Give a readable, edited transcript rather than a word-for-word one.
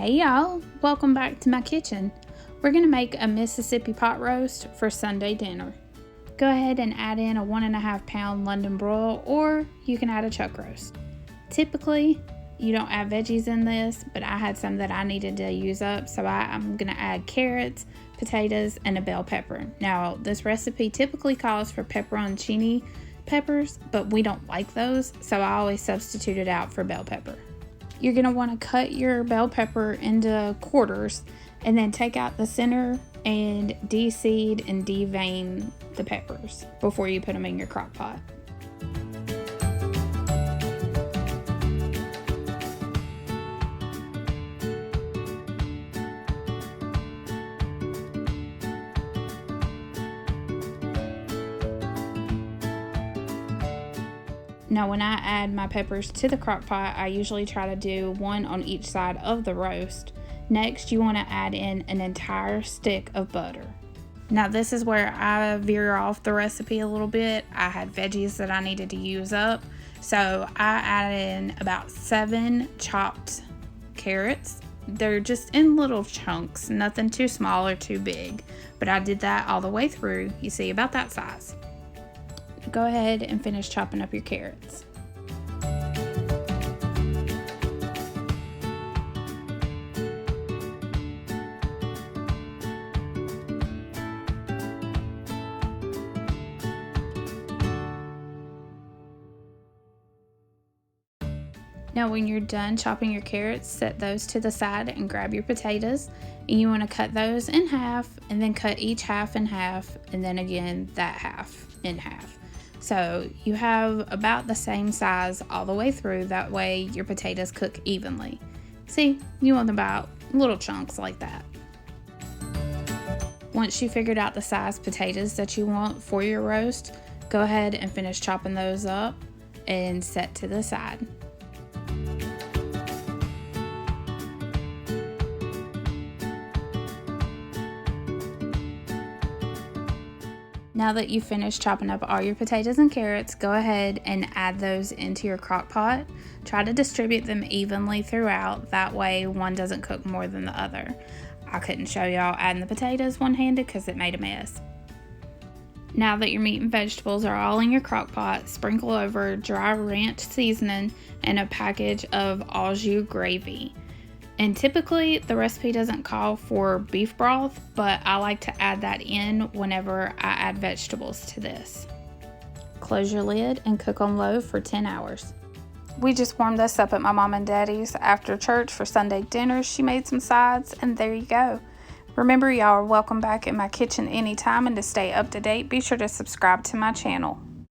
Hey y'all, welcome back to my kitchen. We're going to make a Mississippi pot roast for Sunday dinner. Go ahead and add in a 1.5 pound London broil, or you can add a chuck roast. Typically, you don't add veggies in this, but I had some that I needed to use up, so I'm going to add carrots, potatoes, and a bell pepper. Now, this recipe typically calls for pepperoncini peppers, but we don't like those, so I always substitute it out for bell pepper. You're going to want to cut your bell pepper into quarters and then take out the center and de-seed and de-vein the peppers before you put them in your crock pot. Now when I add my peppers to the crock pot, I usually try to do one on each side of the roast. Next, you want to add in an entire stick of butter. Now this is where I veer off the recipe a little bit. I had veggies that I needed to use up, so I added in about 7 chopped carrots. They're just in little chunks, nothing too small or too big, but I did that all the way through. You see, about that size. Go ahead and finish chopping up your carrots. Now when you're done chopping your carrots, set those to the side and grab your potatoes. And you want to cut those in half and then cut each half in half and then again that half in half. So you have about the same size all the way through, that way your potatoes cook evenly. See, you want about little chunks like that. Once you figured out the size potatoes that you want for your roast, go ahead and finish chopping those up and set to the side. Now that you've finished chopping up all your potatoes and carrots, go ahead and add those into your crock pot. Try to distribute them evenly throughout, that way one doesn't cook more than the other. I couldn't show y'all adding the potatoes one-handed because it made a mess. Now that your meat and vegetables are all in your crock pot, sprinkle over dry ranch seasoning and a package of au jus gravy. And typically the recipe doesn't call for beef broth, but I like to add that in whenever I add vegetables to this. Close your lid and cook on low for 10 hours. We just warmed this up at my mom and daddy's after church for Sunday dinner. She made some sides and there you go. Remember, y'all are welcome back in my kitchen anytime, and to stay up to date, be sure to subscribe to my channel.